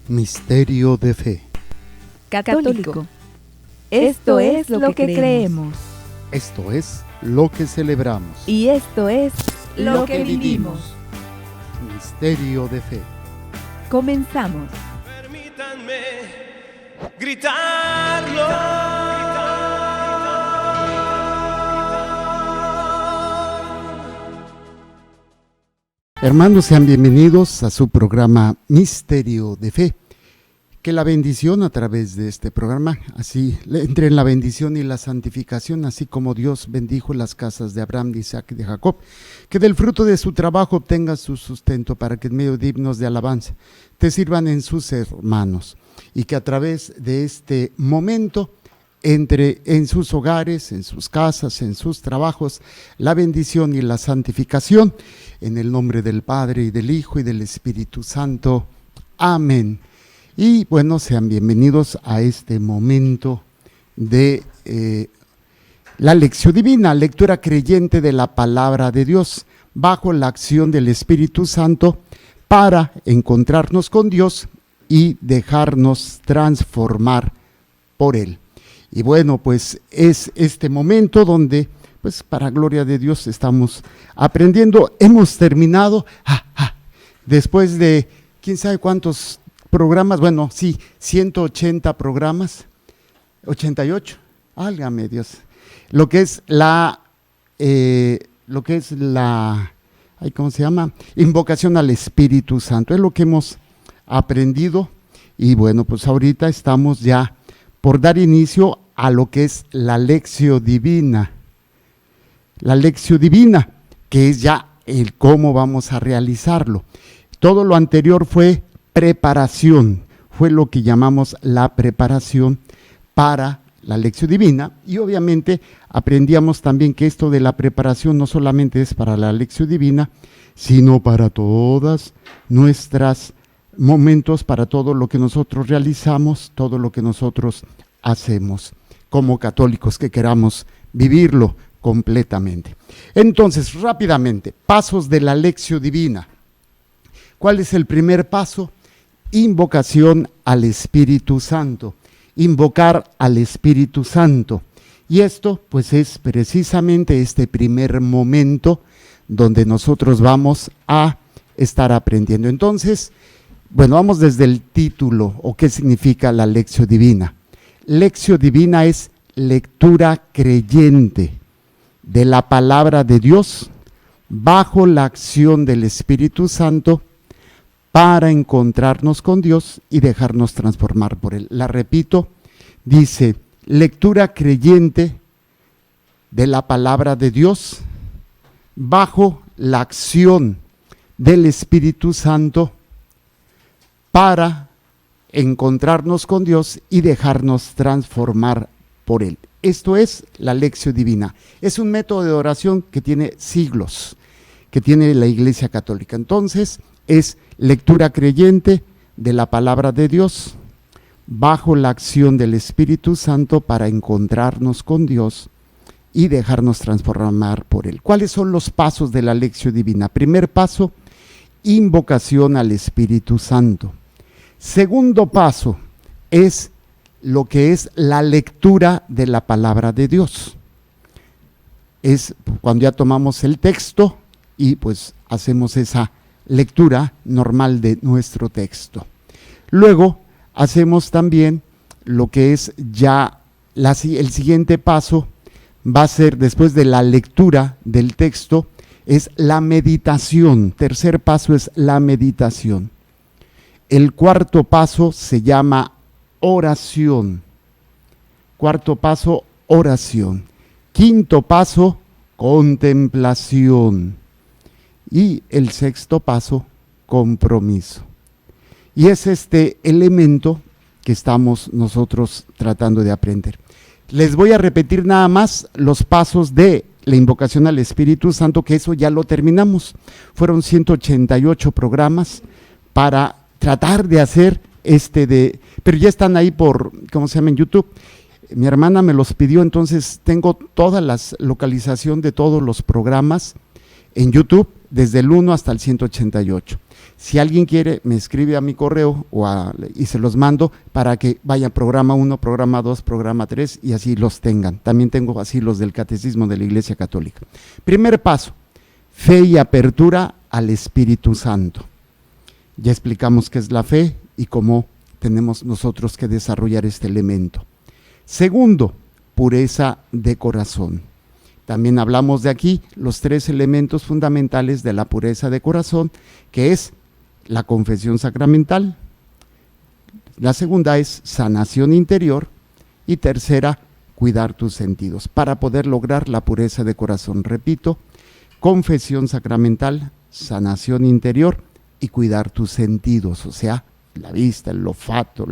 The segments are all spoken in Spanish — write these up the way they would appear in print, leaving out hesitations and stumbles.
Misterio de fe. Católico. Esto es lo que creemos. Esto es lo que celebramos. Y esto es lo que vivimos. Misterio de fe. Comenzamos. Permítanme gritarlo. Hermanos, sean bienvenidos a su programa Misterio de Fe. Que la bendición a través de este programa, así entre en la bendición y la santificación, así como Dios bendijo las casas de Abraham, de Isaac y de Jacob, que del fruto de su trabajo obtenga su sustento, para que en medio de himnos de alabanza te sirvan en sus hermanos, y que a través de este momento entre en sus hogares, en sus casas, en sus trabajos, la bendición y la santificación, en el nombre del Padre, y del Hijo, y del Espíritu Santo. Amén. Y bueno, sean bienvenidos a este momento de la lección divina, lectura creyente de la palabra de Dios, bajo la acción del Espíritu Santo, para encontrarnos con Dios y dejarnos transformar por Él. Y bueno, pues es este momento donde, pues para gloria de Dios, estamos aprendiendo. Hemos terminado, después de quién sabe cuántos programas, bueno, sí, 180 programas, 88, álgame Dios, lo que es la, ¿cómo se llama? Invocación al Espíritu Santo, es lo que hemos aprendido. Y bueno, pues ahorita estamos ya por dar inicio a lo que es la Lección Divina. La Lección Divina, que es ya el cómo vamos a realizarlo. Todo lo anterior fue preparación, fue lo que llamamos la preparación para la Lección Divina, y obviamente aprendíamos también que esto de la preparación no solamente es para la Lección Divina, sino para todas nuestras momentos, para todo lo que nosotros realizamos, todo lo que nosotros hacemos como católicos que queramos vivirlo completamente. Entonces, rápidamente, pasos de la Lección Divina. ¿Cuál es el primer paso? Invocación al Espíritu Santo. Invocar al Espíritu Santo. Y esto, pues, es precisamente este primer momento donde nosotros vamos a estar aprendiendo. Entonces, bueno, vamos desde el título, o qué significa la Lección Divina. Lección Divina es lectura creyente de la palabra de Dios bajo la acción del Espíritu Santo para encontrarnos con Dios y dejarnos transformar por Él. La repito, dice, lectura creyente de la palabra de Dios bajo la acción del Espíritu Santo para encontrarnos con Dios y dejarnos transformar por Él. Esto es la Lección Divina. Es un método de oración que tiene siglos, que tiene la Iglesia Católica. Entonces, es lectura creyente de la palabra de Dios bajo la acción del Espíritu Santo para encontrarnos con Dios y dejarnos transformar por Él. ¿Cuáles son los pasos de la Lección Divina? Primer paso, invocación al Espíritu Santo. Segundo paso es lo que es la lectura de la palabra de Dios. Es cuando ya tomamos el texto y pues hacemos esa lectura normal de nuestro texto. Luego hacemos también lo que es ya el siguiente paso, va a ser después de la lectura del texto, es la meditación. Tercer paso es la meditación. El cuarto paso se llama oración. Cuarto paso, oración. Quinto paso, contemplación. Y el sexto paso, compromiso. Y es este elemento que estamos nosotros tratando de aprender. Les voy a repetir nada más los pasos de la invocación al Espíritu Santo, que eso ya lo terminamos. Fueron 188 programas para tratar de hacer pero ya están ahí por, ¿cómo se llama? En YouTube. Mi hermana me los pidió, entonces tengo toda la localización de todos los programas en YouTube. desde el 1 hasta el 188. Si alguien quiere, me escribe a mi correo y se los mando para que vayan programa 1, programa 2, programa 3 y así los tengan. También tengo así los del Catecismo de la Iglesia Católica. Primer paso, fe y apertura al Espíritu Santo. Ya explicamos qué es la fe y cómo tenemos nosotros que desarrollar este elemento. Segundo, pureza de corazón. También hablamos de aquí los 3 elementos fundamentales de la pureza de corazón, que es la confesión sacramental, la segunda es sanación interior y tercera, cuidar tus sentidos. Para poder lograr la pureza de corazón, repito, confesión sacramental, sanación interior y cuidar tus sentidos, o sea, la vista, el olfato,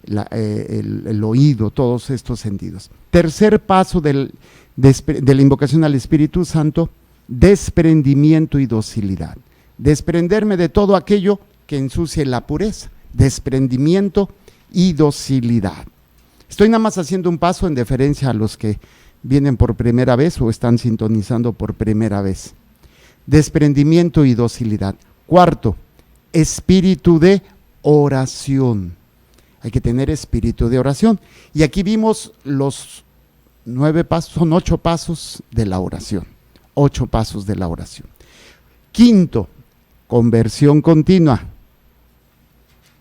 el oído, todos estos sentidos. Tercer paso de la invocación al Espíritu Santo, desprendimiento y docilidad. Desprenderme de todo aquello que ensucie la pureza, desprendimiento y docilidad. Estoy nada más haciendo un paso en deferencia a los que vienen por primera vez o están sintonizando por primera vez. Desprendimiento y docilidad. Cuarto, espíritu de oración. Hay que tener espíritu de oración. Y aquí vimos los 9 pasos, son 8 pasos de la oración. 8 pasos de la oración. Quinto, conversión continua.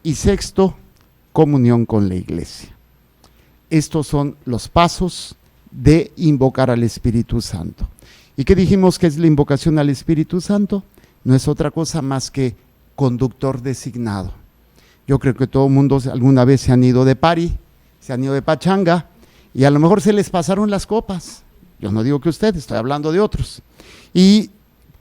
Y sexto, comunión con la iglesia. Estos son los pasos de invocar al Espíritu Santo. ¿Y qué dijimos que es la invocación al Espíritu Santo? No es otra cosa más que conductor designado. Yo creo que todo el mundo alguna vez se han ido de party, se han ido de pachanga, y a lo mejor se les pasaron las copas. Yo no digo que ustedes, estoy hablando de otros. Y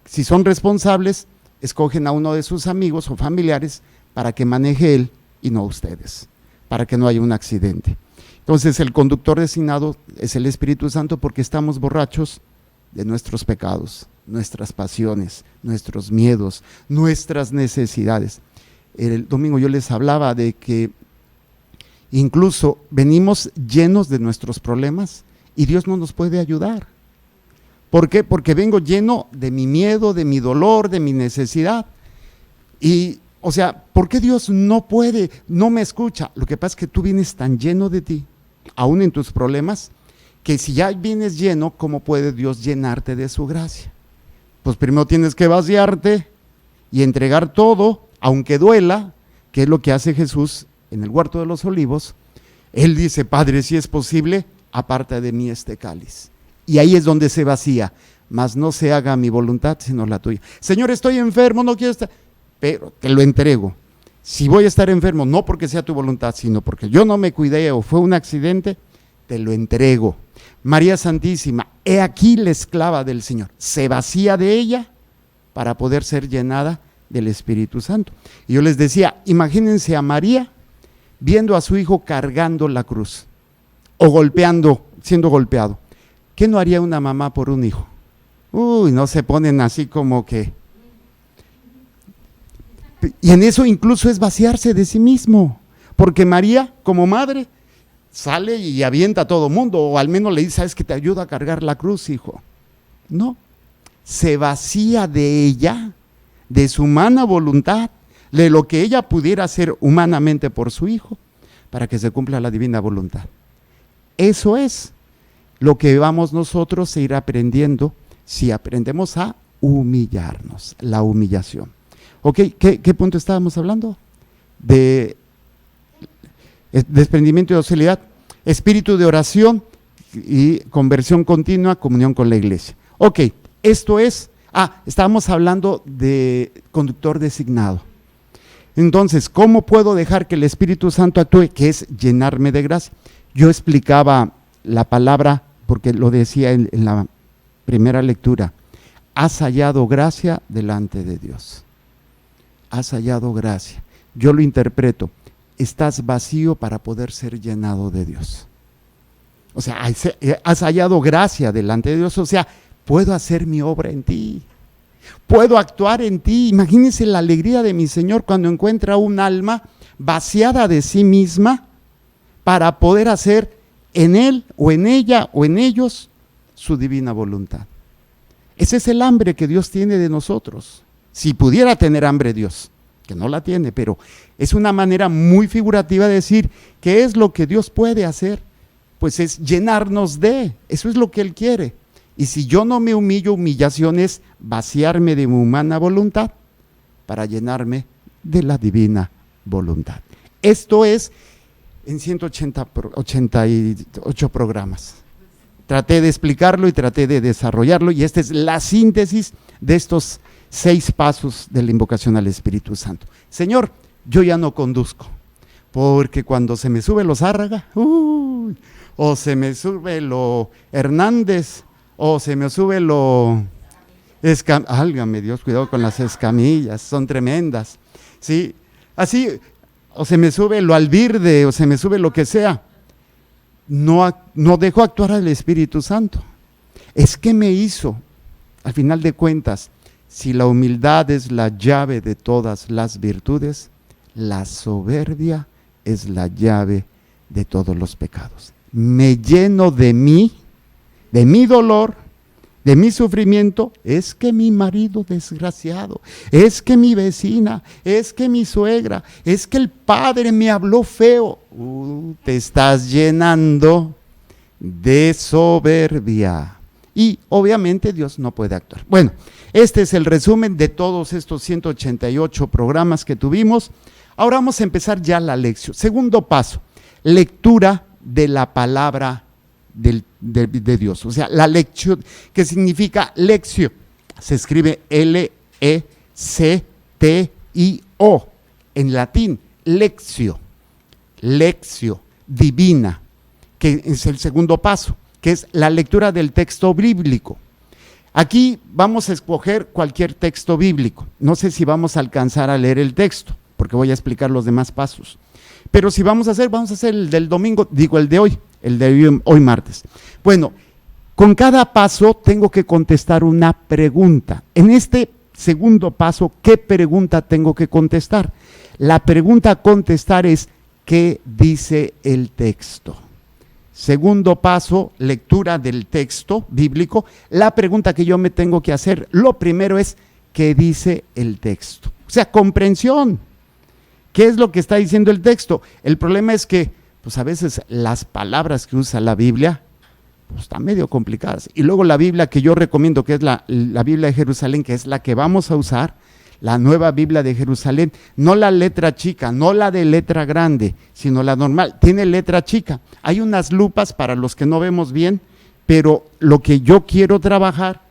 si son responsables, escogen a uno de sus amigos o familiares para que maneje él y no ustedes, para que no haya un accidente. Entonces el conductor designado es el Espíritu Santo porque estamos borrachos de nuestros pecados, nuestras pasiones, nuestros miedos, nuestras necesidades. El domingo yo les hablaba de que incluso venimos llenos de nuestros problemas y Dios no nos puede ayudar. ¿Por qué? Porque vengo lleno de mi miedo, de mi dolor, de mi necesidad. Y, o sea, ¿por qué Dios no puede, no me escucha? Lo que pasa es que tú vienes tan lleno de ti, aún en tus problemas, que si ya vienes lleno, ¿cómo puede Dios llenarte de su gracia? Pues primero tienes que vaciarte y entregar todo, aunque duela, que es lo que hace Jesús en el huerto de los olivos. Él dice, Padre, si es posible, aparta de mí este cáliz. Y ahí es donde se vacía, mas no se haga mi voluntad, sino la tuya. Señor, estoy enfermo, no quiero estar, pero te lo entrego. Si voy a estar enfermo, no porque sea tu voluntad, sino porque yo no me cuidé o fue un accidente, te lo entrego. María Santísima, he aquí la esclava del Señor. Se vacía de ella para poder ser llenada del Espíritu Santo. Y yo les decía, imagínense a María viendo a su hijo cargando la cruz o siendo golpeado. ¿Qué no haría una mamá por un hijo? Uy, no se ponen así como que... Y en eso incluso es vaciarse de sí mismo, porque María, como madre, sale y avienta a todo mundo, o al menos le dice, ¿sabes que te ayuda a cargar la cruz, hijo? No, se vacía de ella, de su humana voluntad, de lo que ella pudiera hacer humanamente por su hijo, para que se cumpla la divina voluntad. Eso es lo que vamos nosotros a ir aprendiendo si aprendemos a humillarnos, la humillación. ¿Ok? ¿Qué punto estábamos hablando? De desprendimiento y docilidad, espíritu de oración y conversión continua, comunión con la iglesia. Ok, esto es, estábamos hablando de conductor designado. Entonces, ¿cómo puedo dejar que el Espíritu Santo actúe? Que es llenarme de gracia. Yo explicaba la palabra, porque lo decía en la primera lectura, has hallado gracia delante de Dios. Has hallado gracia. Yo lo interpreto, estás vacío para poder ser llenado de Dios. O sea, has hallado gracia delante de Dios, o sea, puedo hacer mi obra en ti. Puedo actuar en ti. Imagínense la alegría de mi Señor cuando encuentra un alma vaciada de sí misma para poder hacer en él o en ella o en ellos su divina voluntad. Ese es el hambre que Dios tiene de nosotros. Si pudiera tener hambre Dios, que no la tiene, pero es una manera muy figurativa de decir qué es lo que Dios puede hacer. Pues es llenarnos de, eso es lo que Él quiere. Y si yo no me humillo, humillación es vaciarme de mi humana voluntad para llenarme de la divina voluntad. Esto es en 188 programas. Traté de explicarlo y traté de desarrollarlo, y esta es la síntesis de estos 6 pasos de la invocación al Espíritu Santo. Señor, yo ya no conduzco, porque cuando se me sube lo Zárraga, o se me sube lo Hernández, o se me sube lo álgame Dios, cuidado con las escamillas, son tremendas, ¿sí? Así, o se me sube lo Alvirde, o se me sube lo que sea, no dejo actuar al Espíritu Santo. Es que me hizo, al final de cuentas, si la humildad es la llave de todas las virtudes, la soberbia es la llave de todos los pecados. Me lleno de mí, de mi dolor, de mi sufrimiento. Es que mi marido desgraciado, es que mi vecina, es que mi suegra, es que el padre me habló feo. Te estás llenando de soberbia. Y obviamente Dios no puede actuar. Bueno, este es el resumen de todos estos 188 programas que tuvimos. Ahora vamos a empezar ya la lección. Segundo paso, lectura de la palabra de Dios. O sea, la lección, que significa lección, se escribe L-E-C-T-I-O, en latín, lectio, divina, que es el segundo paso, que es la lectura del texto bíblico. Aquí vamos a escoger cualquier texto bíblico. No sé si vamos a alcanzar a leer el texto, porque voy a explicar los demás pasos. Pero si vamos a hacer el del domingo, digo el de hoy martes. Bueno, con cada paso tengo que contestar una pregunta. En este segundo paso, ¿qué pregunta tengo que contestar? La pregunta a contestar es, ¿qué dice el texto? Segundo paso, lectura del texto bíblico. La pregunta que yo me tengo que hacer, lo primero es, ¿qué dice el texto? O sea, comprensión. ¿Qué es lo que está diciendo el texto? El problema es que, pues a veces las palabras que usa la Biblia, pues están medio complicadas. Y luego la Biblia que yo recomiendo, que es la Biblia de Jerusalén, que es la que vamos a usar, la nueva Biblia de Jerusalén, no la letra chica, no la de letra grande, sino la normal, tiene letra chica. Hay unas lupas para los que no vemos bien, pero lo que yo quiero trabajar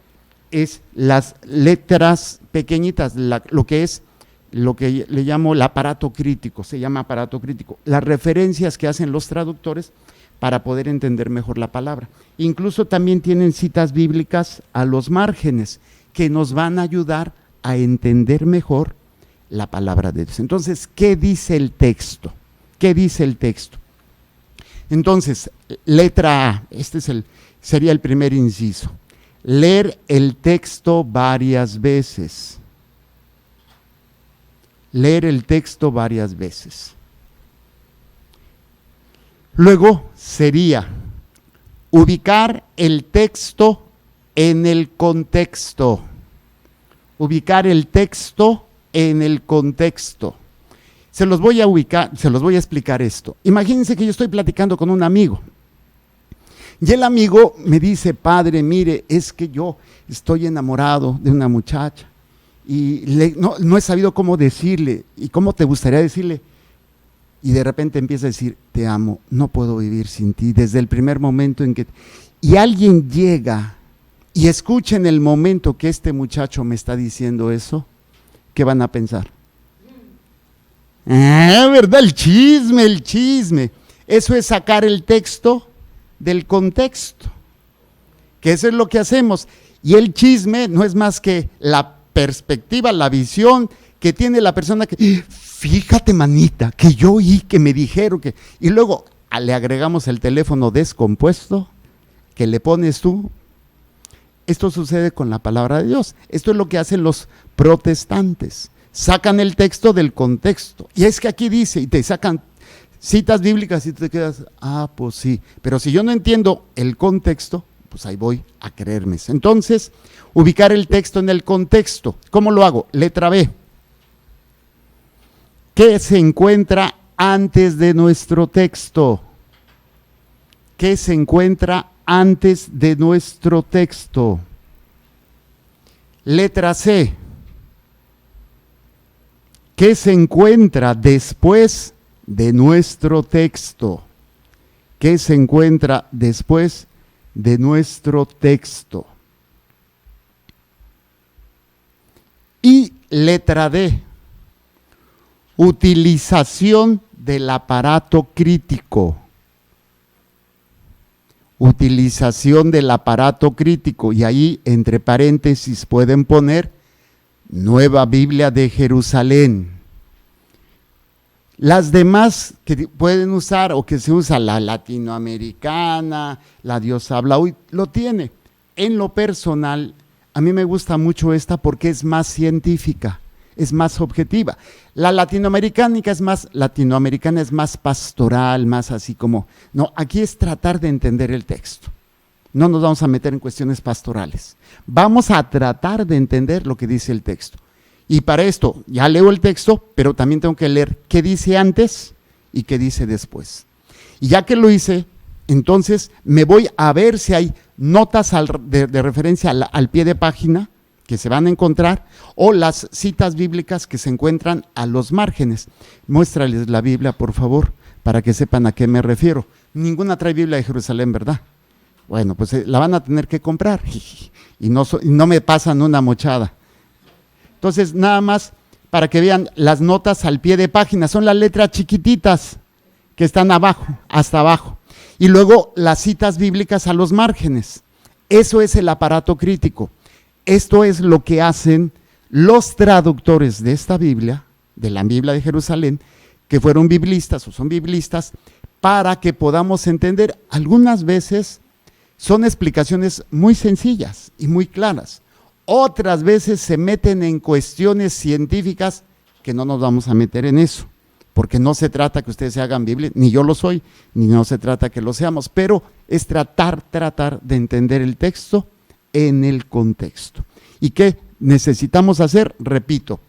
es las letras pequeñitas, lo que le llamo el aparato crítico, se llama aparato crítico, las referencias que hacen los traductores para poder entender mejor la palabra. Incluso también tienen citas bíblicas a los márgenes que nos van a ayudar a entender mejor la palabra de Dios. Entonces, ¿qué dice el texto? ¿Qué dice el texto? Entonces, letra A, sería el primer inciso. Leer el texto varias veces. Leer el texto varias veces. Luego sería ubicar el texto en el contexto. Ubicar el texto en el contexto. Se los voy a explicar esto. Imagínense que yo estoy platicando con un amigo. Y el amigo me dice, padre, mire, es que yo estoy enamorado de una muchacha. Y no he sabido cómo decirle, y cómo te gustaría decirle. Y de repente empieza a decir, te amo, no puedo vivir sin ti, desde el primer momento en que... Y alguien llega y escucha en el momento que este muchacho me está diciendo eso, ¿qué van a pensar? ¿Verdad? El chisme. Eso es sacar el texto del contexto, que eso es lo que hacemos. Y el chisme no es más que la perspectiva, la visión que tiene la persona que, fíjate manita, que yo oí, que me dijeron que, y luego le agregamos el teléfono descompuesto que le pones tú. Esto sucede con la palabra de Dios. Esto es lo que hacen los protestantes. Sacan el texto del contexto. Y es que aquí dice, y te sacan citas bíblicas y te quedas, pues sí. Pero si yo no entiendo el contexto, pues ahí voy a creerme. Entonces, ubicar el texto en el contexto. ¿Cómo lo hago? Letra B. ¿Qué se encuentra antes de nuestro texto? ¿Qué se encuentra antes de nuestro texto? Letra C. ¿Qué se encuentra después de nuestro texto? ¿Qué se encuentra después de nuestro texto? Y letra D. Utilización del aparato crítico. Utilización del aparato crítico. Y ahí, entre paréntesis, pueden poner Nueva Biblia de Jerusalén. Las demás que pueden usar o que se usa, la latinoamericana, la Dios habla hoy, lo tiene. En lo personal, a mí me gusta mucho esta porque es más científica, es más objetiva. La latinoamericana es más pastoral, más así como, no, aquí es tratar de entender el texto. No nos vamos a meter en cuestiones pastorales. Vamos a tratar de entender lo que dice el texto. Y para esto ya leo el texto, pero también tengo que leer qué dice antes y qué dice después. Y ya que lo hice, entonces me voy a ver si hay notas de referencia al pie de página que se van a encontrar o las citas bíblicas que se encuentran a los márgenes. Muéstrales la Biblia, por favor, para que sepan a qué me refiero. Ninguna trae Biblia de Jerusalén, ¿verdad? Bueno, pues la van a tener que comprar y no me pasan una mochada. Entonces, nada más para que vean las notas al pie de página, son las letras chiquititas que están abajo, hasta abajo. Y luego las citas bíblicas a los márgenes. Eso es el aparato crítico. Esto es lo que hacen los traductores de esta Biblia, de la Biblia de Jerusalén, que fueron biblistas o son biblistas, para que podamos entender. Algunas veces son explicaciones muy sencillas y muy claras. Otras veces se meten en cuestiones científicas que no nos vamos a meter en eso, porque no se trata que ustedes se hagan Biblia, ni yo lo soy, ni no se trata que lo seamos, pero es tratar de entender el texto en el contexto. ¿Y qué necesitamos hacer? Repito,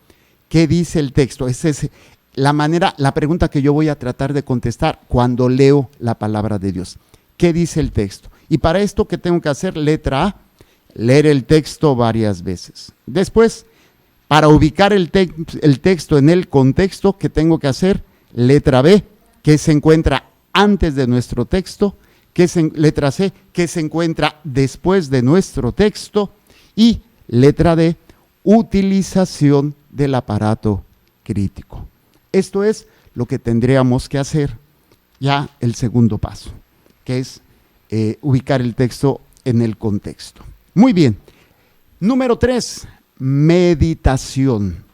¿qué dice el texto? Esa es la pregunta que yo voy a tratar de contestar cuando leo la palabra de Dios. ¿Qué dice el texto? Y para esto, ¿qué tengo que hacer? Letra A, leer el texto varias veces. Después, para ubicar el texto en el contexto, ¿qué tengo que hacer? Letra B, ¿qué se encuentra antes de nuestro texto? Letra C, ¿qué se encuentra después de nuestro texto? Y letra D, utilización del aparato crítico. Esto es lo que tendríamos que hacer ya el segundo paso, que es ubicar el texto en el contexto. Muy bien. Número 3, meditación.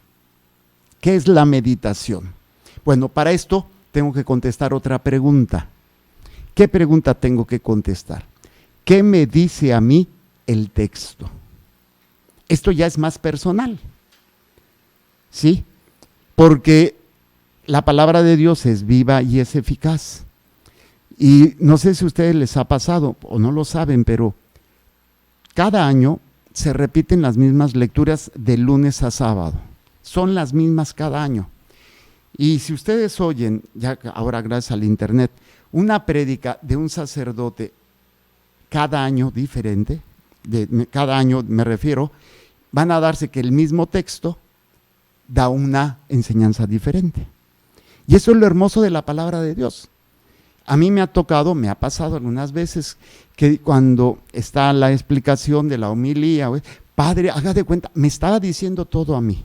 ¿Qué es la meditación? Bueno, para esto tengo que contestar otra pregunta. ¿Qué pregunta tengo que contestar? ¿Qué me dice a mí el texto? Esto ya es más personal, ¿sí? Porque la palabra de Dios es viva y es eficaz. Y no sé si a ustedes les ha pasado o no lo saben, pero cada año se repiten las mismas lecturas de lunes a sábado. Son las mismas cada año. Y si ustedes oyen, ya ahora gracias al internet, una prédica de un sacerdote cada año diferente, cada año me refiero, van a darse que el mismo texto da una enseñanza diferente. Y eso es lo hermoso de la palabra de Dios. A mí me ha pasado algunas veces que cuando está la explicación de la homilía, padre, haga de cuenta, me estaba diciendo todo a mí.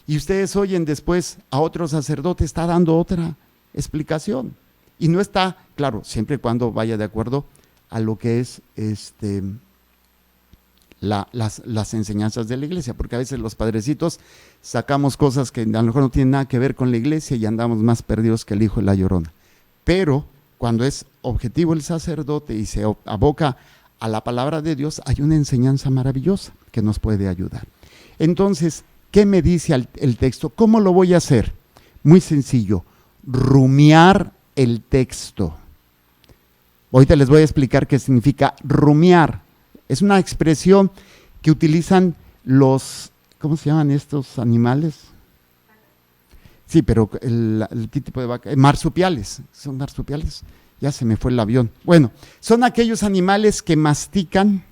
Y ustedes oyen después a otro sacerdote, está dando otra explicación. Y no está, claro, siempre y cuando vaya de acuerdo a lo que es las enseñanzas de la iglesia, porque a veces los padrecitos sacamos cosas que a lo mejor no tienen nada que ver con la iglesia y andamos más perdidos que el hijo de la llorona. Pero cuando es objetivo el sacerdote y se aboca a la palabra de Dios, hay una enseñanza maravillosa que nos puede ayudar. Entonces, ¿qué me dice el texto? ¿Cómo lo voy a hacer? Muy sencillo, rumiar el texto. Ahorita les voy a explicar qué significa rumiar. Es una expresión que utilizan los, ¿cómo se llaman estos animales? Sí, pero ¿qué tipo de vaca? Marsupiales, son marsupiales. Ya se me fue el avión. Bueno, son aquellos animales que mastican,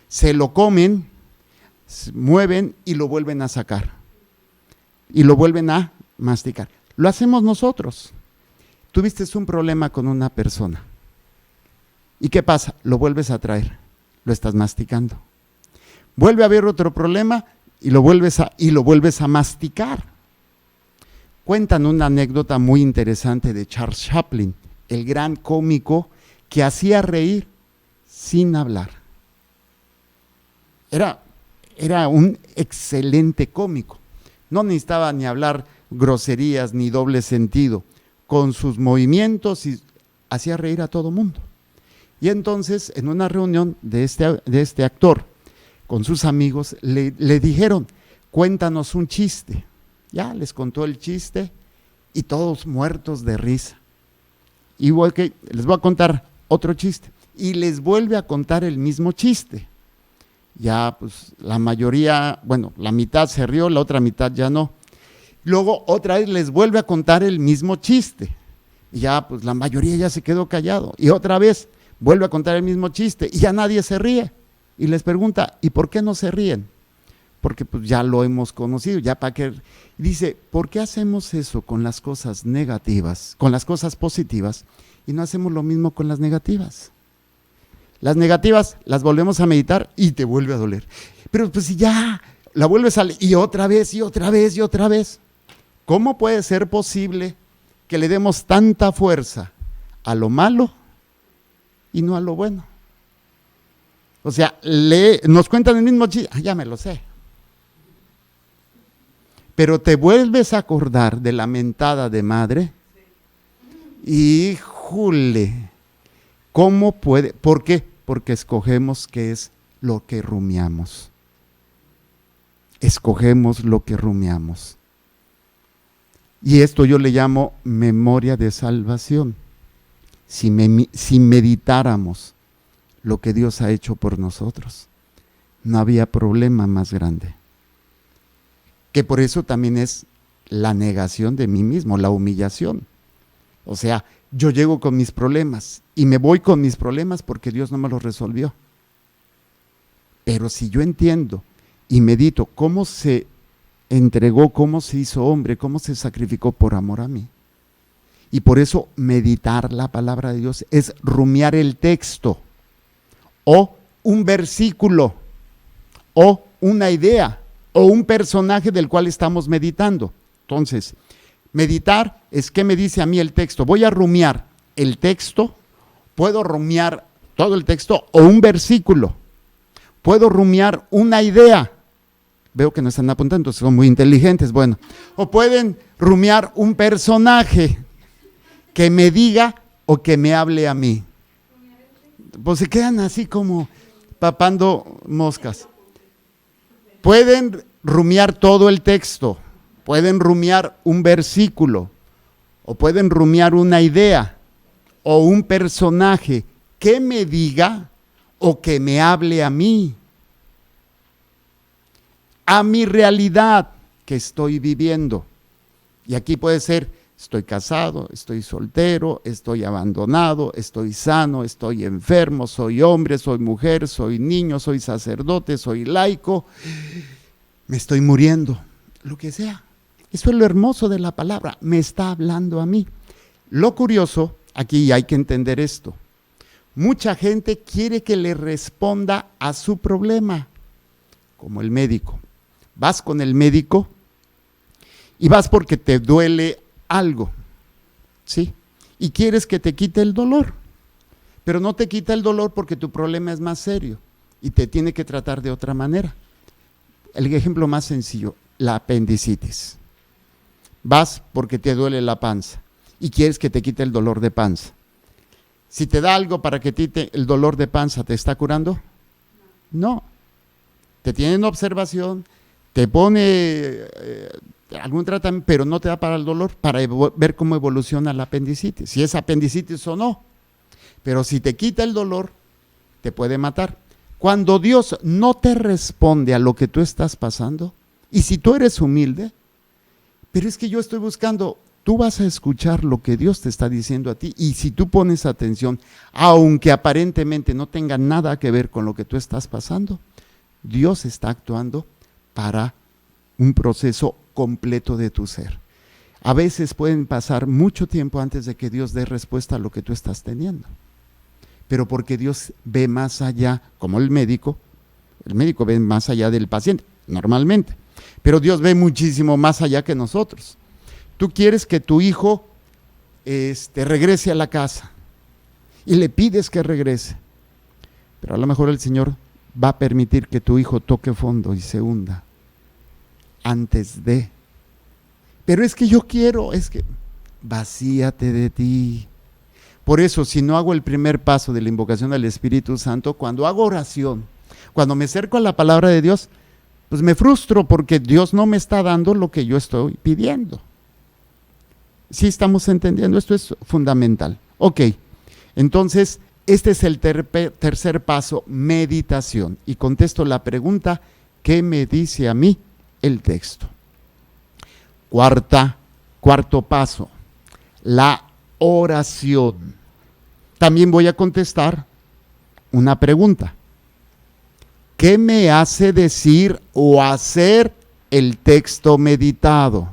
se lo comen, se mueven y lo vuelven a sacar. Y lo vuelven a masticar. Lo hacemos nosotros. Tuviste un problema con una persona. ¿Y qué pasa? Lo vuelves a traer. Lo estás masticando. Vuelve a haber otro problema y lo vuelves a masticar. Cuentan una anécdota muy interesante de Charles Chaplin, el gran cómico que hacía reír sin hablar. Era un excelente cómico. No necesitaba ni hablar groserías ni doble sentido. Con sus movimientos y hacía reír a todo mundo. Y entonces, en una reunión de este actor, con sus amigos, le dijeron, cuéntanos un chiste. Ya les contó el chiste y todos muertos de risa. Y les voy a contar otro chiste. Y les vuelve a contar el mismo chiste. Ya, pues, la mayoría, bueno, la mitad se rió, la otra mitad ya no. Luego, otra vez les vuelve a contar el mismo chiste. Y ya, pues, la mayoría ya se quedó callado. Y otra vez vuelve a contar el mismo chiste y ya nadie se ríe. Y les pregunta, ¿y por qué no se ríen? Porque pues ya lo hemos conocido, ya para qué. Dice, ¿por qué hacemos eso con las cosas negativas, con las cosas positivas, y no hacemos lo mismo con las negativas? Las negativas las volvemos a meditar y te vuelve a doler. Pero pues si ya la vuelves a leer y otra vez y otra vez y otra vez. ¿Cómo puede ser posible que le demos tanta fuerza a lo malo y no a lo bueno? O sea, nos cuentan el mismo chiste, ya me lo sé. Pero te vuelves a acordar de la mentada de madre. Híjole, ¿cómo puede? ¿Por qué? Porque escogemos qué es lo que rumiamos. Escogemos lo que rumiamos. Y esto yo le llamo memoria de salvación. Si meditáramos lo que Dios ha hecho por nosotros, no había problema más grande. Que por eso también es la negación de mí mismo, la humillación. O sea, yo llego con mis problemas y me voy con mis problemas porque Dios no me los resolvió. Pero si yo entiendo y medito cómo se entregó, cómo se hizo hombre, cómo se sacrificó por amor a mí. Y por eso meditar la palabra de Dios es rumiar el texto, o un versículo, o una idea, o un personaje del cual estamos meditando. Entonces, meditar es qué me dice a mí el texto. Voy a rumiar el texto, puedo rumiar todo el texto o un versículo, puedo rumiar una idea. Veo que no están apuntando, son muy inteligentes, bueno. O pueden rumiar un personaje que me diga o que me hable a mí. Pues se quedan así como papando moscas. Pueden rumiar todo el texto, pueden rumiar un versículo, o pueden rumiar una idea, o un personaje que me diga o que me hable a mí, a mi realidad que estoy viviendo. Y aquí puede ser, estoy casado, estoy soltero, estoy abandonado, estoy sano, estoy enfermo, soy hombre, soy mujer, soy niño, soy sacerdote, soy laico, me estoy muriendo, lo que sea. Eso es lo hermoso de la palabra, me está hablando a mí. Lo curioso, aquí hay que entender esto, mucha gente quiere que le responda a su problema, como el médico. Vas con el médico y vas porque te duele algo, ¿sí? Y quieres que te quite el dolor, pero no te quita el dolor porque tu problema es más serio y te tiene que tratar de otra manera. El ejemplo más sencillo, la apendicitis. Vas porque te duele la panza y quieres que te quite el dolor de panza. Si te da algo para que quite el dolor de panza, ¿te está curando? No. Te tiene en observación, te pone algún tratamiento, pero no te da para el dolor, para ver cómo evoluciona la apendicitis, si es apendicitis o no. pero si te quita el dolor, te puede matar. Cuando Dios no te responde a lo que tú estás pasando, y si tú eres humilde, pero es que yo estoy buscando, tú vas a escuchar lo que Dios te está diciendo a ti, y si tú pones atención, aunque aparentemente no tenga nada que ver con lo que tú estás pasando, Dios está actuando para un proceso completo de tu ser. A veces pueden pasar mucho tiempo antes de que Dios dé respuesta a lo que tú estás teniendo, pero porque Dios ve más allá, como el médico ve más allá del paciente, normalmente, pero Dios ve muchísimo más allá que nosotros. Tú quieres que tu hijo regrese a la casa y le pides que regrese, pero a lo mejor el Señor va a permitir que tu hijo toque fondo y se hunda antes de. Pero es que yo quiero, es que vacíate de ti. Por eso, si no hago el primer paso de la invocación al Espíritu Santo, cuando hago oración, cuando me acerco a la palabra de Dios, pues me frustro porque Dios no me está dando lo que yo estoy pidiendo. ¿Sí estamos entendiendo? Esto es fundamental. Ok, entonces este es el tercer paso, meditación. Y contesto la pregunta, ¿qué me dice a mí el texto? Cuarto paso, la oración. También voy a contestar una pregunta. ¿Qué me hace decir o hacer el texto meditado?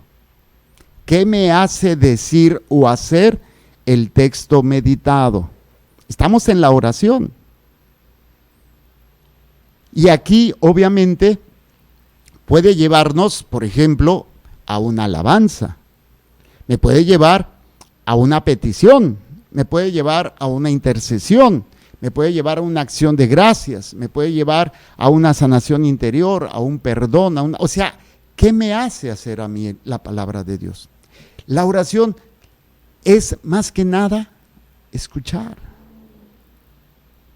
¿Qué me hace decir o hacer el texto meditado? Estamos en la oración. Y aquí, obviamente, puede llevarnos, por ejemplo, a una alabanza. Me puede llevar a una petición. Me puede llevar a una intercesión. Me puede llevar a una acción de gracias. Me puede llevar a una sanación interior, a un perdón. O sea, ¿qué me hace hacer a mí la palabra de Dios? La oración es más que nada escuchar.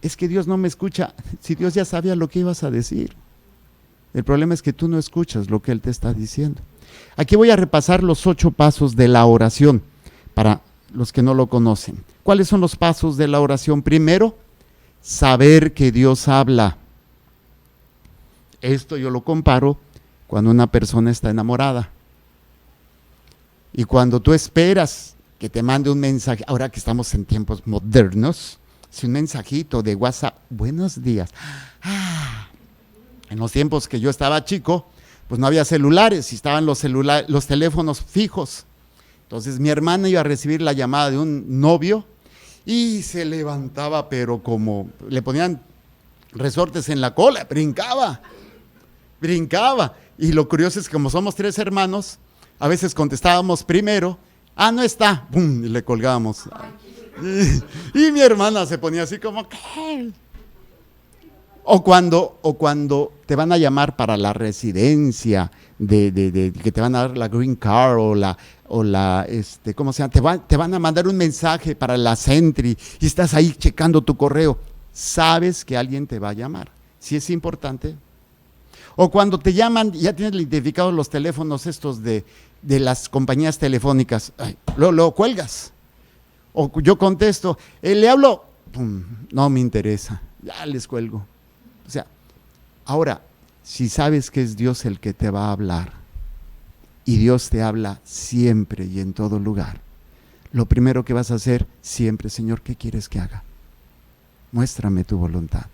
Es que Dios no me escucha. Si Dios ya sabía lo que ibas a decir. El problema es que tú no escuchas lo que Él te está diciendo. Aquí voy a repasar los 8 pasos de la oración para los que no lo conocen. ¿Cuáles son los pasos de la oración? Primero, saber que Dios habla. Esto yo lo comparo cuando una persona está enamorada. Y cuando tú esperas que te mande un mensaje, ahora que estamos en tiempos modernos, si un mensajito de WhatsApp, buenos días. En los tiempos que yo estaba chico, pues no había celulares, y estaban los teléfonos fijos. Entonces mi hermana iba a recibir la llamada de un novio y se levantaba, pero como le ponían resortes en la cola, brincaba. Y lo curioso es que como somos 3 hermanos, a veces contestábamos primero, no está, ¡pum!, y le colgábamos. Y mi hermana se ponía así como, ¿qué? O cuando te van a llamar para la residencia, que te van a dar la green card o la ¿cómo se llama? Te van a mandar un mensaje para la Sentry y estás ahí checando tu correo. Sabes que alguien te va a llamar. Si es importante. O cuando te llaman, ya tienes identificados los teléfonos estos de las compañías telefónicas. Lo cuelgas. O yo contesto, le hablo, pum, no me interesa, ya les cuelgo. O sea, ahora, si sabes que es Dios el que te va a hablar, y Dios te habla siempre y en todo lugar, lo primero que vas a hacer siempre, Señor, ¿qué quieres que haga? Muéstrame tu voluntad.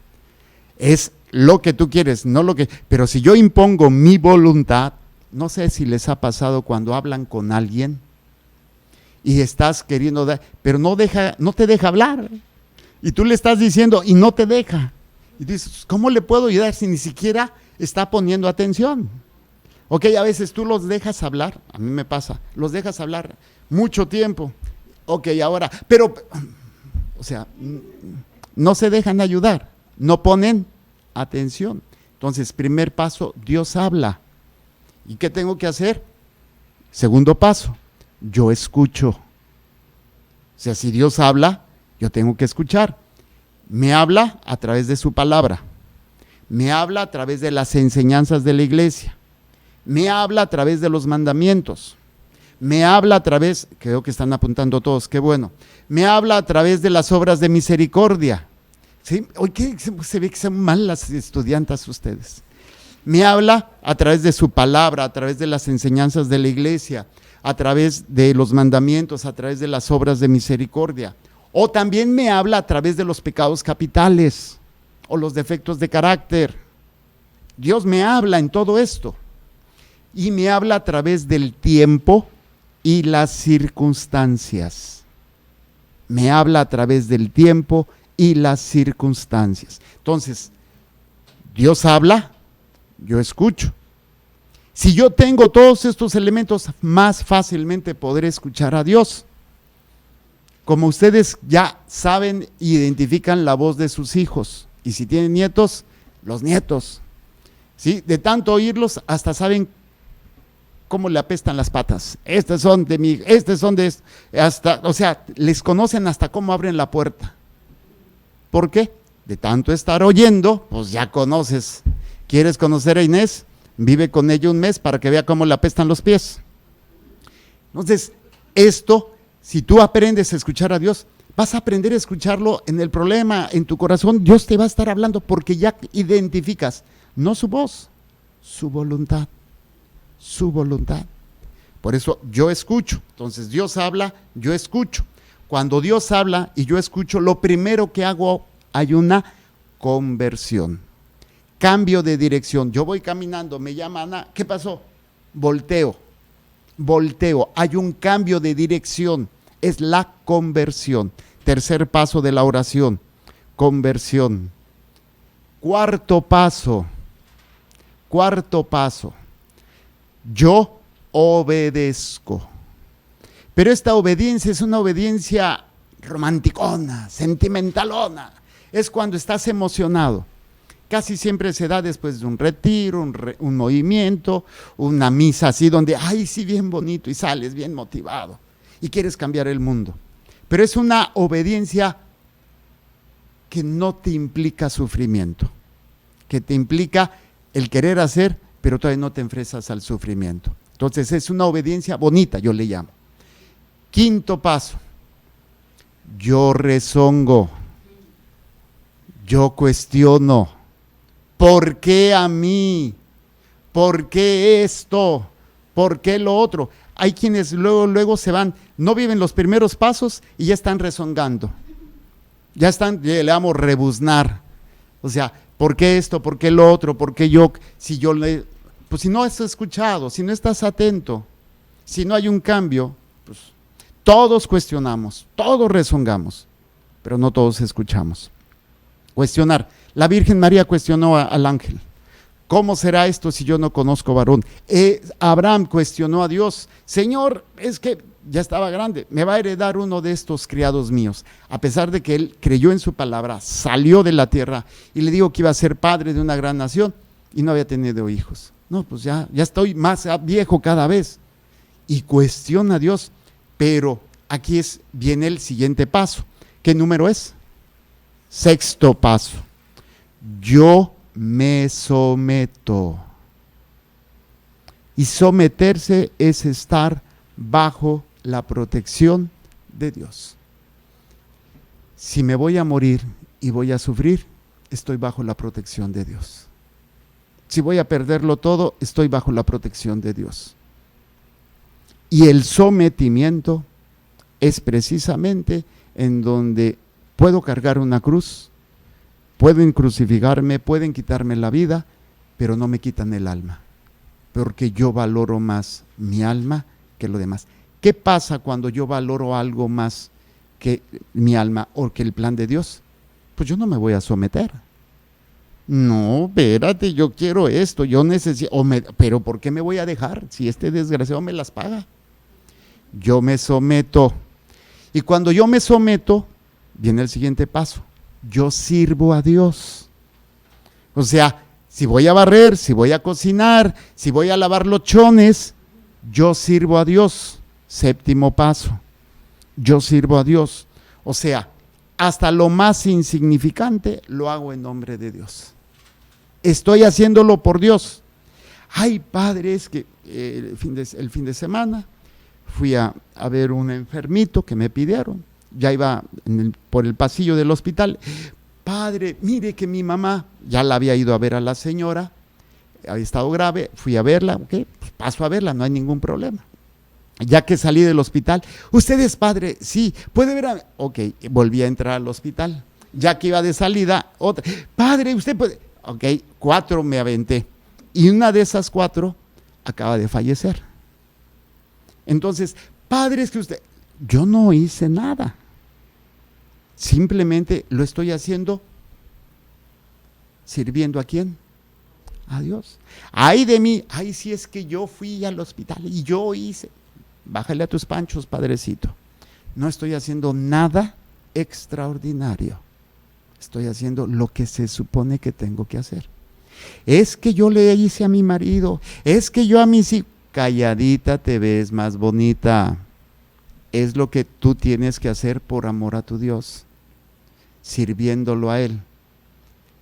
Es lo que tú quieres, no lo que... Pero si yo impongo mi voluntad, no sé si les ha pasado cuando hablan con alguien y estás queriendo dar, pero no te deja hablar. Y tú le estás diciendo y no te deja. Y dices, ¿cómo le puedo ayudar si ni siquiera está poniendo atención? Ok, a veces tú los dejas hablar, a mí me pasa, los dejas hablar mucho tiempo. Ok, ahora, pero, o sea, no se dejan ayudar, no ponen atención. Entonces, primer paso, Dios habla. ¿Y qué tengo que hacer? Segundo paso, yo escucho. O sea, si Dios habla, yo tengo que escuchar. Me habla a través de su palabra. Me habla a través de las enseñanzas de la iglesia. Me habla a través de los mandamientos. Me habla a través, creo que están apuntando todos, qué bueno. Me habla a través de las obras de misericordia. ¿Sí? Hoy se ve que son mal las estudiantas ustedes. Me habla a través de su palabra, a través de las enseñanzas de la iglesia, a través de los mandamientos, a través de las obras de misericordia. O también me habla a través de los pecados capitales o los defectos de carácter. Dios me habla en todo esto. Y me habla a través del tiempo y las circunstancias. Me habla a través del tiempo y las circunstancias. Entonces, Dios habla, yo escucho. Si yo tengo todos estos elementos, más fácilmente podré escuchar a Dios. Como ustedes ya saben, identifican la voz de sus hijos. Y si tienen nietos, los nietos. ¿Sí? De tanto oírlos, hasta saben cómo le apestan las patas. Estos son de hasta, o sea, les conocen hasta cómo abren la puerta. ¿Por qué? De tanto estar oyendo, pues ya conoces. ¿Quieres conocer a Inés? Vive con ella un mes para que vea cómo le apestan los pies. Entonces, esto, si tú aprendes a escuchar a Dios, vas a aprender a escucharlo en el problema, en tu corazón. Dios te va a estar hablando porque ya identificas, no su voz, su voluntad. Su voluntad. Por eso yo escucho. Entonces Dios habla, yo escucho. Cuando Dios habla y yo escucho, lo primero que hago, hay una conversión. Cambio de dirección. Yo voy caminando, me llama Ana, ¿qué pasó? Volteo. Hay un cambio de dirección. Es la conversión. Tercer paso de la oración. Conversión. Cuarto paso. Yo obedezco. Pero esta obediencia es una obediencia romanticona, sentimentalona. Es cuando estás emocionado. Casi siempre se da después de un retiro, un movimiento, una misa así donde, ay, sí, bien bonito, y sales bien motivado y quieres cambiar el mundo. Pero es una obediencia que no te implica sufrimiento, que te implica el querer hacer, pero todavía no te enfresas al sufrimiento. Entonces es una obediencia bonita, yo le llamo. Quinto paso, yo rezongo, yo cuestiono. ¿Por qué a mí? ¿Por qué esto? ¿Por qué lo otro? Hay quienes luego se van, no viven los primeros pasos y ya están rezongando. Ya están, le damos rebuznar. O sea, ¿por qué esto? ¿Por qué lo otro? ¿Por qué yo? Pues si no has escuchado, si no estás atento, si no hay un cambio, pues todos cuestionamos, todos rezongamos, pero no todos escuchamos. Cuestionar. La Virgen María cuestionó al ángel. ¿Cómo será esto si yo no conozco varón? Abraham cuestionó a Dios. Señor, es que ya estaba grande, me va a heredar uno de estos criados míos. A pesar de que él creyó en su palabra, salió de la tierra y le dijo que iba a ser padre de una gran nación y no había tenido hijos. No, pues ya estoy más viejo cada vez. Y cuestiona a Dios. Pero aquí viene el siguiente paso. ¿Qué número es? Sexto paso. Yo me someto. Y someterse es estar bajo la protección de Dios. Si me voy a morir y voy a sufrir, estoy bajo la protección de Dios. Si voy a perderlo todo, estoy bajo la protección de Dios. Y el sometimiento es precisamente en donde puedo cargar una cruz, pueden crucificarme, pueden quitarme la vida, pero no me quitan el alma, porque yo valoro más mi alma que lo demás. ¿Qué pasa cuando yo valoro algo más que mi alma o que el plan de Dios? Pues yo no me voy a someter. No, espérate, yo quiero esto, yo necesito, pero ¿por qué me voy a dejar si este desgraciado me las paga? Yo me someto. Y cuando yo me someto, viene el siguiente paso. Yo sirvo a Dios. O sea, si voy a barrer, si voy a cocinar, si voy a lavar los chones, yo sirvo a Dios. Séptimo paso. Yo sirvo a Dios. O sea, hasta lo más insignificante lo hago en nombre de Dios. Estoy haciéndolo por Dios. Ay, padre, es que el fin de semana fui a ver un enfermito que me pidieron. Ya iba por el pasillo del hospital. Padre, mire que mi mamá, ya la había ido a ver a la señora, había estado grave, fui a verla, ok, pues paso a verla, no hay ningún problema. Ya que salí del hospital, ¿usted es padre? Sí, ¿puede ver a...? Ok, volví a entrar al hospital. Ya que iba de salida, otra, padre, ¿usted puede...? Ok, 4 me aventé. Y una de esas 4 acaba de fallecer. Entonces, padre, es que usted... Yo no hice nada. Simplemente lo estoy haciendo sirviendo ¿a quién? A Dios. Ay de mí, ay si es que yo fui al hospital y yo hice. Bájale a tus panchos, padrecito. No estoy haciendo nada extraordinario. Estoy haciendo lo que se supone que tengo que hacer. Es que yo le hice a mi marido, es que yo a mis hijos. Calladita te ves más bonita. Es lo que tú tienes que hacer por amor a tu Dios, sirviéndolo a Él.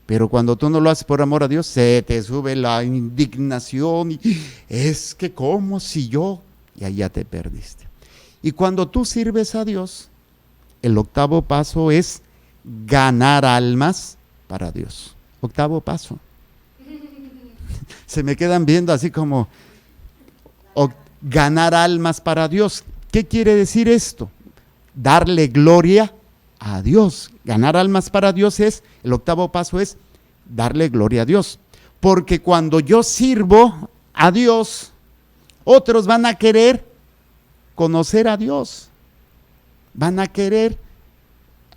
Pero cuando tú no lo haces por amor a Dios, se te sube la indignación y es que como si yo, y ahí ya te perdiste. Y cuando tú sirves a Dios, el 8º paso es ganar almas para Dios. 8º paso. Se me quedan viendo así como ganar almas para Dios. ¿Qué quiere decir esto? Darle gloria a Dios. Ganar almas para Dios es, el 8º paso es darle gloria a Dios. Porque cuando yo sirvo a Dios, otros van a querer conocer a Dios. Van a querer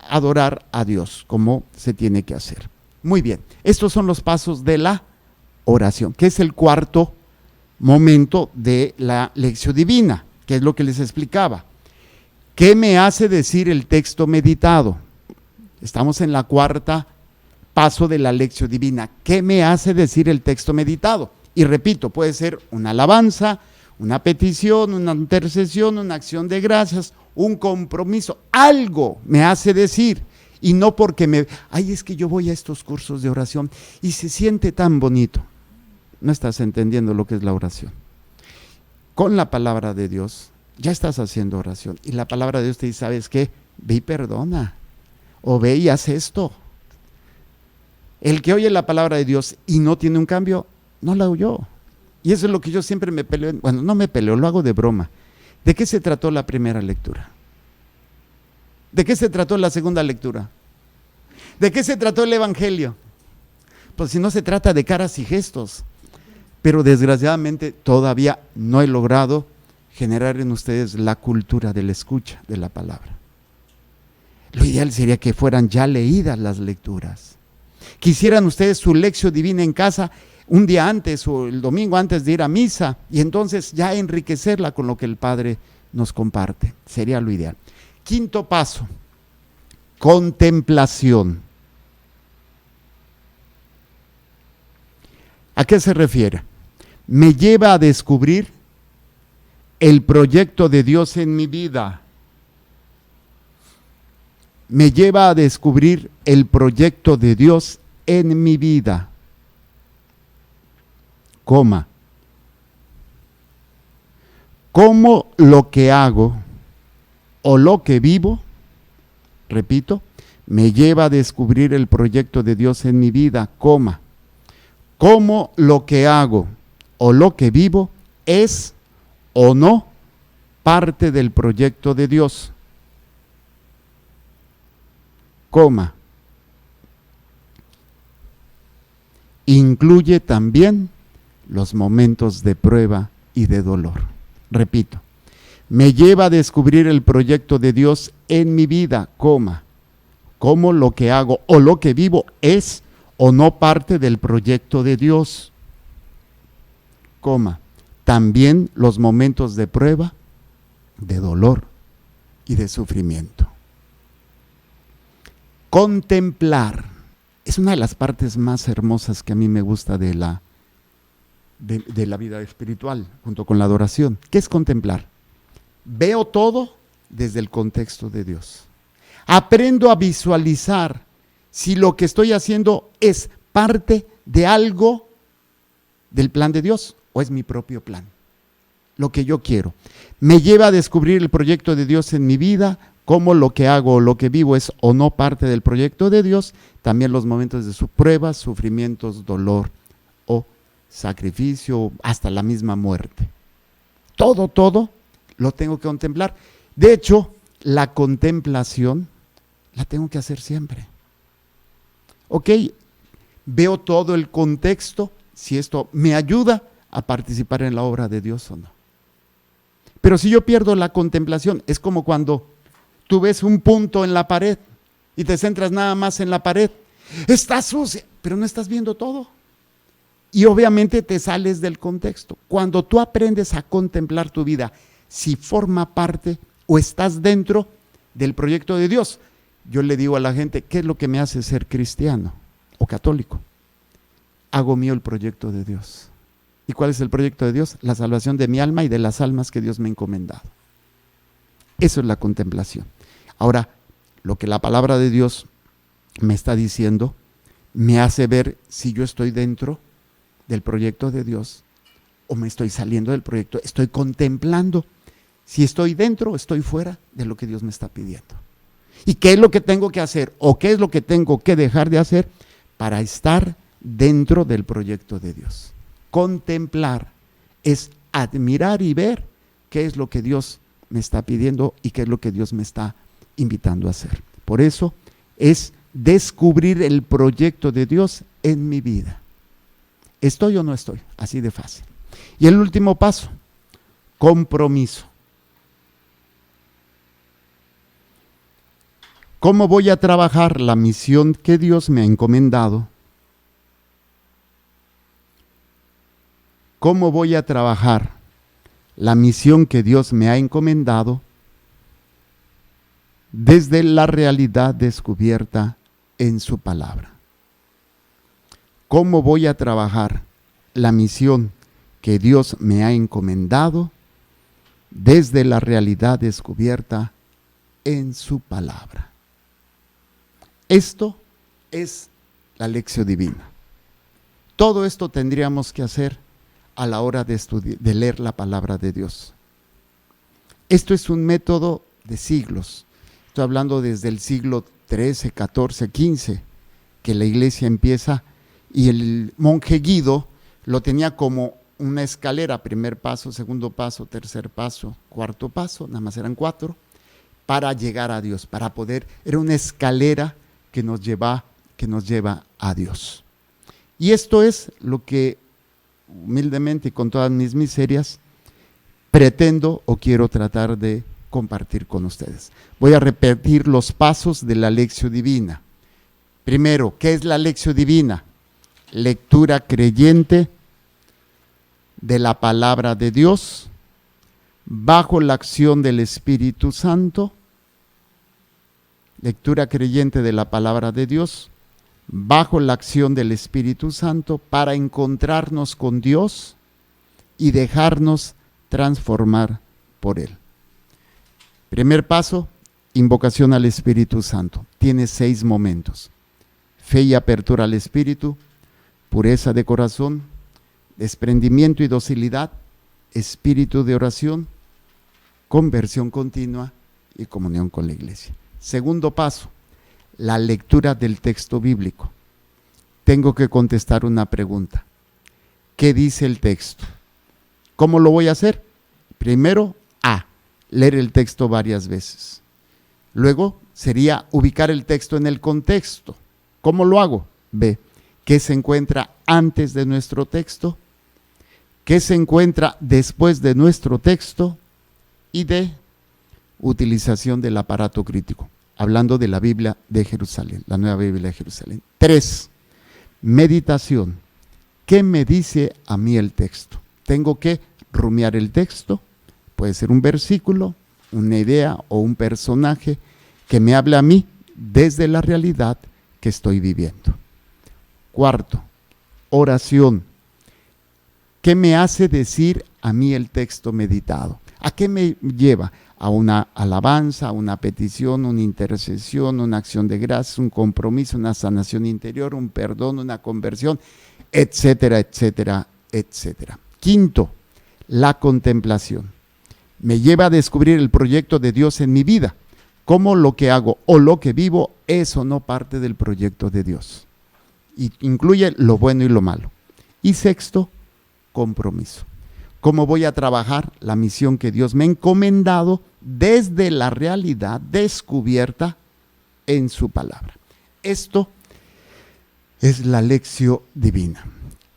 adorar a Dios como se tiene que hacer. Muy bien, estos son los pasos de la oración, que es el 4º momento de la lección divina, que es lo que les explicaba. ¿Qué me hace decir el texto meditado? Estamos en la 4º paso de la lección divina. ¿Qué me hace decir el texto meditado? Y repito, puede ser una alabanza, una petición, una intercesión, una acción de gracias, un compromiso, algo me hace decir. Y no porque ay, es que yo voy a estos cursos de oración y se siente tan bonito. No estás entendiendo lo que es la oración. Con la palabra de Dios, ya estás haciendo oración. Y la palabra de Dios te dice, ¿sabes qué? Ve y perdona. O ve y haz esto. El que oye la palabra de Dios y no tiene un cambio, no la oyó. Y eso es lo que yo siempre me peleo. Bueno, no me peleo, lo hago de broma. ¿De qué se trató la primera lectura? ¿De qué se trató la segunda lectura? ¿De qué se trató el Evangelio? Pues si no se trata de caras y gestos. Pero desgraciadamente todavía no he logrado generar en ustedes la cultura de la escucha de la palabra. Lo ideal sería que fueran ya leídas las lecturas. Quisieran ustedes su lección divina en casa un día antes o el domingo antes de ir a misa y entonces ya enriquecerla con lo que el Padre nos comparte. Sería lo ideal. 5º paso, contemplación. ¿A qué se refiere? Me lleva a descubrir el proyecto de Dios en mi vida. Me lleva a descubrir el proyecto de Dios en mi vida. Coma. ¿Cómo lo que hago o lo que vivo, repito, me lleva a descubrir el proyecto de Dios en mi vida, coma? ¿Cómo lo que hago o lo que vivo es o no parte del proyecto de Dios, coma? Incluye también los momentos de prueba y de dolor. Repito, me lleva a descubrir el proyecto de Dios en mi vida, coma. ¿Cómo lo que hago o lo que vivo es o no parte del proyecto de Dios, coma, también los momentos de prueba, de dolor y de sufrimiento. Contemplar es una de las partes más hermosas que a mí me gusta de la vida espiritual, junto con la adoración. ¿Qué es contemplar? Veo todo desde el contexto de Dios. Aprendo a visualizar si lo que estoy haciendo es parte de algo del plan de Dios o es mi propio plan, lo que yo quiero. me lleva a descubrir el proyecto de Dios en mi vida, cómo lo que hago o lo que vivo es o no parte del proyecto de Dios, también los momentos de pruebas, sufrimientos, dolor o sacrificio, hasta la misma muerte. Todo lo tengo que contemplar. De hecho, la contemplación la tengo que hacer siempre. Ok, veo todo el contexto, si esto me ayuda a participar en la obra de Dios o no. Pero si yo pierdo la contemplación, es como cuando tú ves un punto en la pared y te centras nada más en la pared. Está sucia, pero no estás viendo todo. Y obviamente te sales del contexto. Cuando tú aprendes a contemplar tu vida, si forma parte o estás dentro del proyecto de Dios. Yo le digo a la gente, ¿qué es lo que me hace ser cristiano o católico? Hago mío el proyecto de Dios. ¿Y cuál es el proyecto de Dios? La salvación de mi alma y de las almas que Dios me ha encomendado. Eso es la contemplación. Ahora, lo que la palabra de Dios me está diciendo, me hace ver si yo estoy dentro del proyecto de Dios o me estoy saliendo del proyecto. Estoy contemplando si estoy dentro o estoy fuera de lo que Dios me está pidiendo. ¿Y qué es lo que tengo que hacer o qué es lo que tengo que dejar de hacer para estar dentro del proyecto de Dios? Contemplar es admirar y ver qué es lo que Dios me está pidiendo y qué es lo que Dios me está invitando a hacer. Por eso es descubrir el proyecto de Dios en mi vida. ¿Estoy o no estoy? Así de fácil. Y el último paso, compromiso. ¿Cómo voy a trabajar la misión que Dios me ha encomendado? ¿Cómo voy a trabajar la misión que Dios me ha encomendado desde la realidad descubierta en su palabra? ¿Cómo voy a trabajar la misión que Dios me ha encomendado desde la realidad descubierta en su palabra? Esto es la lección divina. Todo esto tendríamos que hacer a la hora de leer la palabra de Dios. Esto es un método de siglos. Estoy hablando desde el siglo XIII, XIV, XV, que la iglesia empieza, y el monje Guido lo tenía como una escalera: primer paso, segundo paso, tercer paso, cuarto paso, nada más eran 4, para llegar a Dios, para poder, era una escalera que nos lleva a Dios. Y esto es lo que humildemente y con todas mis miserias pretendo o quiero tratar de compartir con ustedes. Voy a repetir los pasos de la lección divina. Primero, ¿qué es la lección divina? Lectura creyente de la palabra de Dios bajo la acción del Espíritu Santo. Lectura creyente de la palabra de Dios bajo la acción del Espíritu Santo para encontrarnos con Dios y dejarnos transformar por Él. Primer paso, invocación al Espíritu Santo. Tiene 6 momentos: fe y apertura al Espíritu, pureza de corazón, desprendimiento y docilidad, espíritu de oración, conversión continua y comunión con la iglesia. Segundo paso, la lectura del texto bíblico. Tengo que contestar una pregunta. ¿Qué dice el texto? ¿Cómo lo voy a hacer? Primero, leer el texto varias veces. Luego sería ubicar el texto en el contexto. ¿Cómo lo hago? B, ¿qué se encuentra antes de nuestro texto? ¿Qué se encuentra después de nuestro texto? Y D, utilización del aparato crítico, hablando de la Biblia de Jerusalén, la nueva Biblia de Jerusalén. 3, meditación. ¿Qué me dice a mí el texto? Tengo que rumiar el texto, puede ser un versículo, una idea o un personaje que me hable a mí desde la realidad que estoy viviendo. 4, oración. ¿Qué me hace decir a mí el texto meditado? ¿A qué me lleva? A una alabanza, a una petición, una intercesión, una acción de gracias, un compromiso, una sanación interior, un perdón, una conversión, etcétera, etcétera, etcétera. 5, la contemplación. me lleva a descubrir el proyecto de Dios en mi vida. Cómo lo que hago o lo que vivo es o no parte del proyecto de Dios. Y incluye lo bueno y lo malo. Y sexto, compromiso. Cómo voy a trabajar la misión que Dios me ha encomendado desde la realidad descubierta en su palabra. Esto es la lección divina.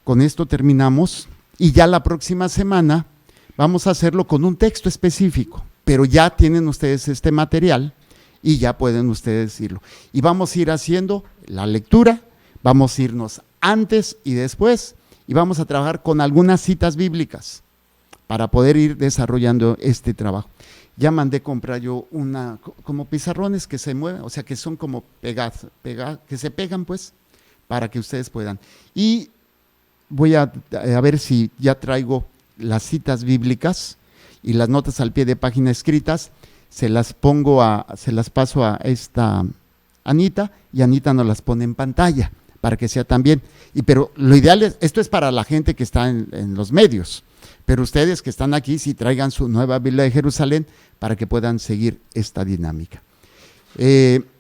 Con esto terminamos y ya la próxima semana vamos a hacerlo con un texto específico, pero ya tienen ustedes este material y ya pueden ustedes decirlo. Y vamos a ir haciendo la lectura, vamos a irnos antes y después y vamos a trabajar con algunas citas bíblicas para poder ir desarrollando este trabajo. Ya mandé comprar yo como pizarrones que se mueven, o sea que son como que se pegan pues, para que ustedes puedan. Y voy a ver si ya traigo las citas bíblicas y las notas al pie de página escritas, se las paso a esta Anita y Anita nos las pone en pantalla para que sea también. Pero lo ideal es, esto es para la gente que está en los medios, pero ustedes que están aquí, sí traigan su nueva Biblia de Jerusalén para que puedan seguir esta dinámica.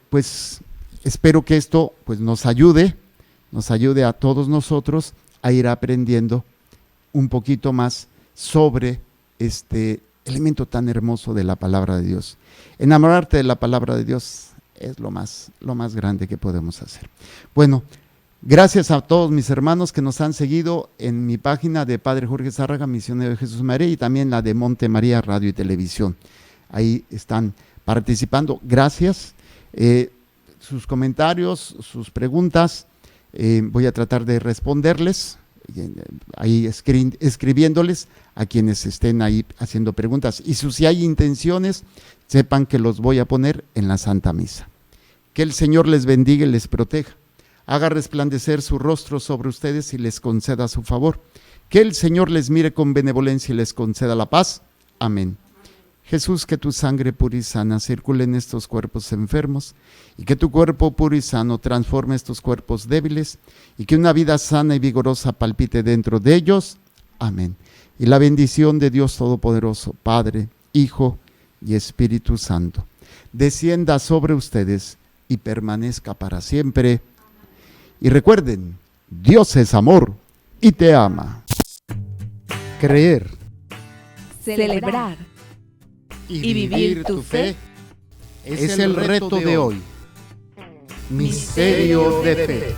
Pues espero que esto pues, nos ayude a todos nosotros a ir aprendiendo un poquito más sobre este elemento tan hermoso de la palabra de Dios. Enamorarte de la palabra de Dios es lo más grande que podemos hacer. Bueno, gracias a todos mis hermanos que nos han seguido en mi página de Padre Jorge Zárraga, Misionero de Jesús María, y también la de Monte María Radio y Televisión. Ahí están participando. Gracias. Sus comentarios, sus preguntas, voy a tratar de responderles, ahí escribiéndoles a quienes estén ahí haciendo preguntas. Y si hay intenciones, sepan que los voy a poner en la Santa Misa. Que el Señor les bendiga y les proteja. Haga resplandecer su rostro sobre ustedes y les conceda su favor. Que el Señor les mire con benevolencia y les conceda la paz. Amén. Jesús, que tu sangre pura y sana circule en estos cuerpos enfermos y que tu cuerpo puro y sano transforme estos cuerpos débiles y que una vida sana y vigorosa palpite dentro de ellos. Amén. Y la bendición de Dios Todopoderoso, Padre, Hijo y Espíritu Santo, descienda sobre ustedes y permanezca para siempre. Y recuerden, Dios es amor y te ama. Creer, celebrar y vivir tu fe es el reto de hoy. Misterio de fe.